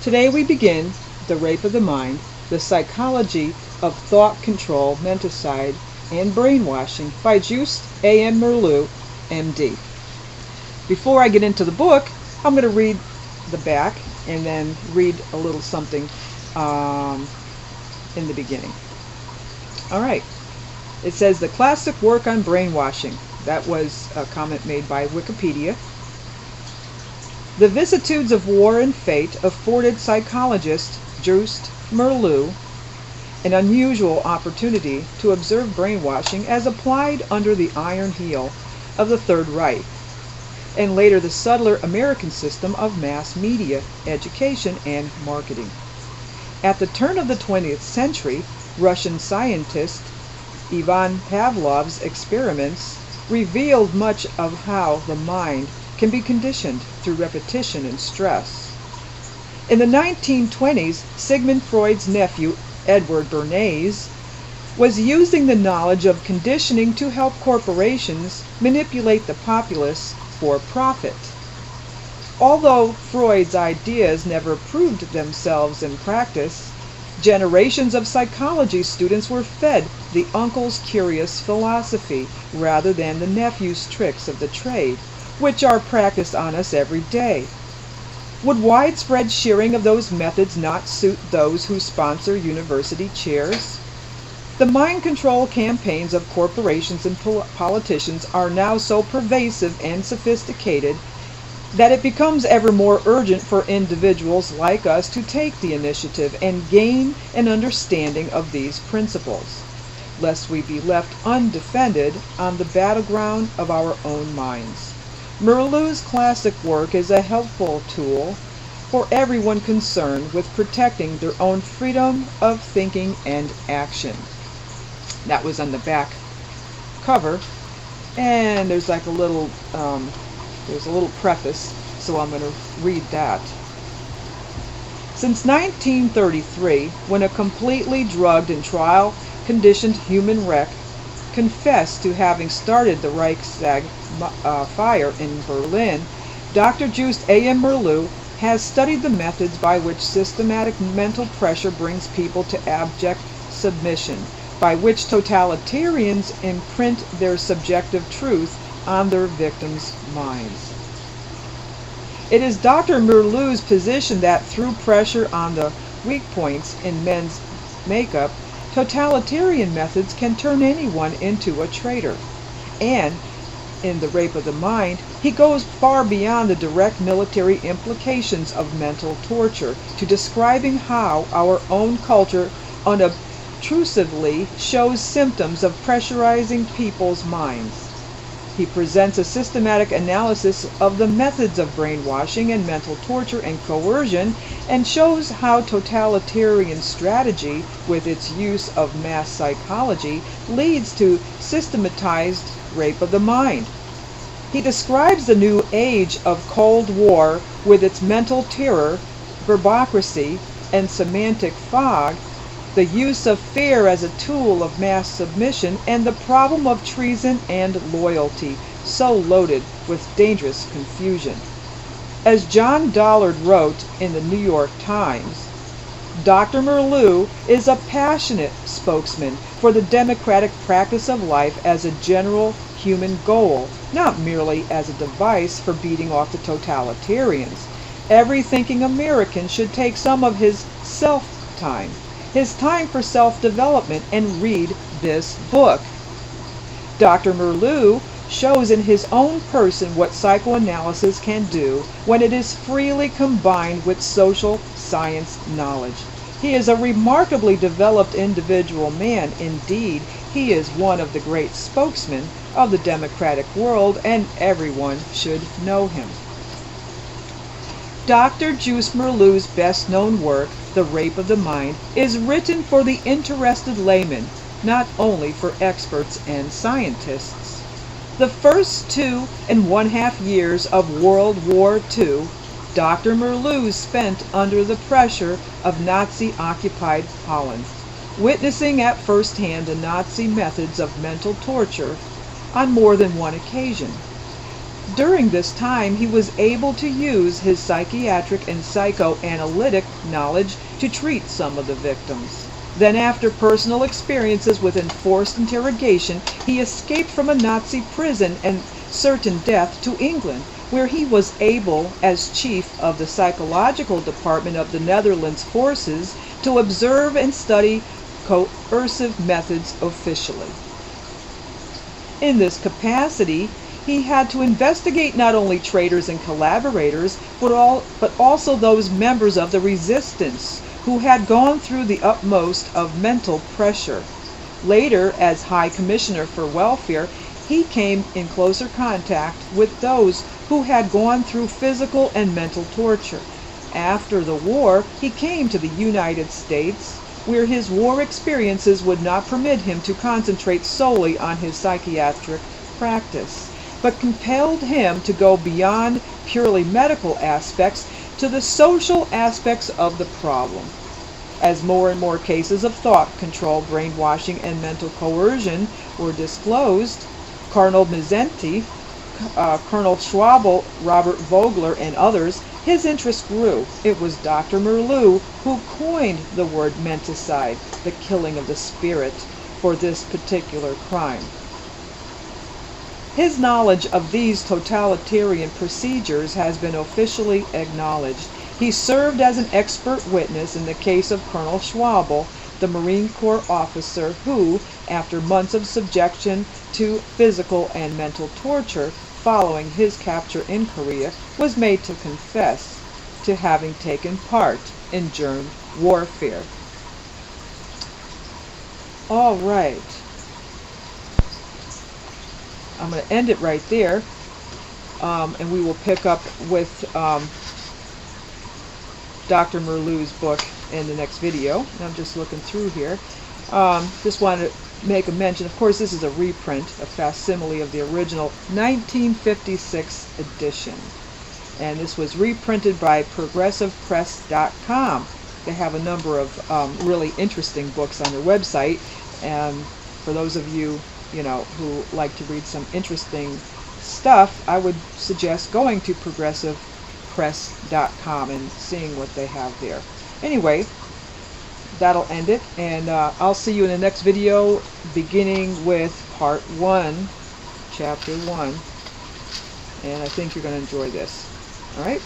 Today we begin The Rape of the Mind, the Psychology of Thought Control, Menticide, and Brainwashing by Juste A.M. Merleau, M.D. Before I get into the book, I'm going to read the back and then read a little something in the beginning. All right. It says, the classic work on brainwashing. That was a comment made by Wikipedia. The vicissitudes of war and fate afforded psychologist Juste Merleau an unusual opportunity to observe brainwashing as applied under the iron heel of the Third Reich, and later the subtler American system of mass media, education, and marketing. At the turn of the 20th century, Russian scientist Ivan Pavlov's experiments revealed much of how the mind can be conditioned through repetition and stress. In the 1920s, Sigmund Freud's nephew, Edward Bernays, was using the knowledge of conditioning to help corporations manipulate the populace for profit. Although Freud's ideas never proved themselves in practice, generations of psychology students were fed the uncle's curious philosophy rather than the nephew's tricks of the trade, which are practiced on us every day. Would widespread sharing of those methods not suit those who sponsor university chairs? The mind control campaigns of corporations and politicians are now so pervasive and sophisticated that it becomes ever more urgent for individuals like us to take the initiative and gain an understanding of these principles, lest we be left undefended on the battleground of our own minds. Merleau's classic work is a helpful tool for everyone concerned with protecting their own freedom of thinking and action. That was on the back cover, and there's like a little preface, so I'm going to read that. Since 1933, when a completely drugged and trial-conditioned human wreck confessed to having started the Reichstag fire in Berlin, Dr. Juste A.M. Merleau has studied the methods by which systematic mental pressure brings people to abject submission, by which totalitarians imprint their subjective truth on their victims' minds. It is Dr. Merleau's position that through pressure on the weak points in men's makeup, totalitarian methods can turn anyone into a traitor. And in The Rape of the Mind, he goes far beyond the direct military implications of mental torture to describing how our own culture unobtrusively shows symptoms of pressurizing people's minds. He presents a systematic analysis of the methods of brainwashing and mental torture and coercion, and shows how totalitarian strategy, with its use of mass psychology, leads to systematized rape of the mind. He describes the new age of Cold War with its mental terror, verbocracy, and semantic fog, the use of fear as a tool of mass submission, and the problem of treason and loyalty, so loaded with dangerous confusion. As John Dollard wrote in the New York Times, Dr. Merleau is a passionate spokesman for the democratic practice of life as a general human goal, not merely as a device for beating off the totalitarians. Every thinking American should take some of his self-time, his time for self-development, and read this book. Dr. Merleau shows in his own person what psychoanalysis can do when it is freely combined with social science knowledge. He is a remarkably developed individual man. Indeed, he is one of the great spokesmen of the democratic world, and everyone should know him. Dr. Juste Merleau's best-known work, The Rape of the Mind, is written for the interested layman, not only for experts and scientists. The first 2.5 years of World War II, Dr. Merleau spent under the pressure of Nazi-occupied Holland, witnessing at first hand the Nazi methods of mental torture on more than one occasion. During this time, he was able to use his psychiatric and psychoanalytic knowledge to treat some of the victims. Then, after personal experiences with enforced interrogation, he escaped from a Nazi prison and certain death to England, where he was able, as chief of the psychological department of the Netherlands forces, to observe and study coercive methods officially. In this capacity, he had to investigate not only traitors and collaborators, but also those members of the resistance who had gone through the utmost of mental pressure. Later, as High Commissioner for Welfare, he came in closer contact with those who had gone through physical and mental torture. After the war, he came to the United States, where his war experiences would not permit him to concentrate solely on his psychiatric practice, but compelled him to go beyond purely medical aspects to the social aspects of the problem. As more and more cases of thought control, brainwashing, and mental coercion were disclosed, Colonel Mazzenti, Colonel Schwabel, Robert Vogler, and others, his interest grew. It was Dr. Merleau who coined the word menticide, the killing of the spirit, for this particular crime. His knowledge of these totalitarian procedures has been officially acknowledged. He served as an expert witness in the case of Colonel Schwabel, the Marine Corps officer who, after months of subjection to physical and mental torture following his capture in Korea, was made to confess to having taken part in germ warfare. All right. I'm going to end it right there, and we will pick up with Dr. Merleau's book in the next video. I'm just looking through here. Just wanted to make a mention. Of course, this is a reprint, a facsimile of the original 1956 edition. And this was reprinted by ProgressivePress.com. They have a number of really interesting books on their website. And for those of you, who like to read some interesting stuff, I would suggest going to ProgressivePress.com and seeing what they have there. Anyway, that'll end it, and I'll see you in the next video, beginning with part 1, chapter 1, and I think you're going to enjoy this. All right?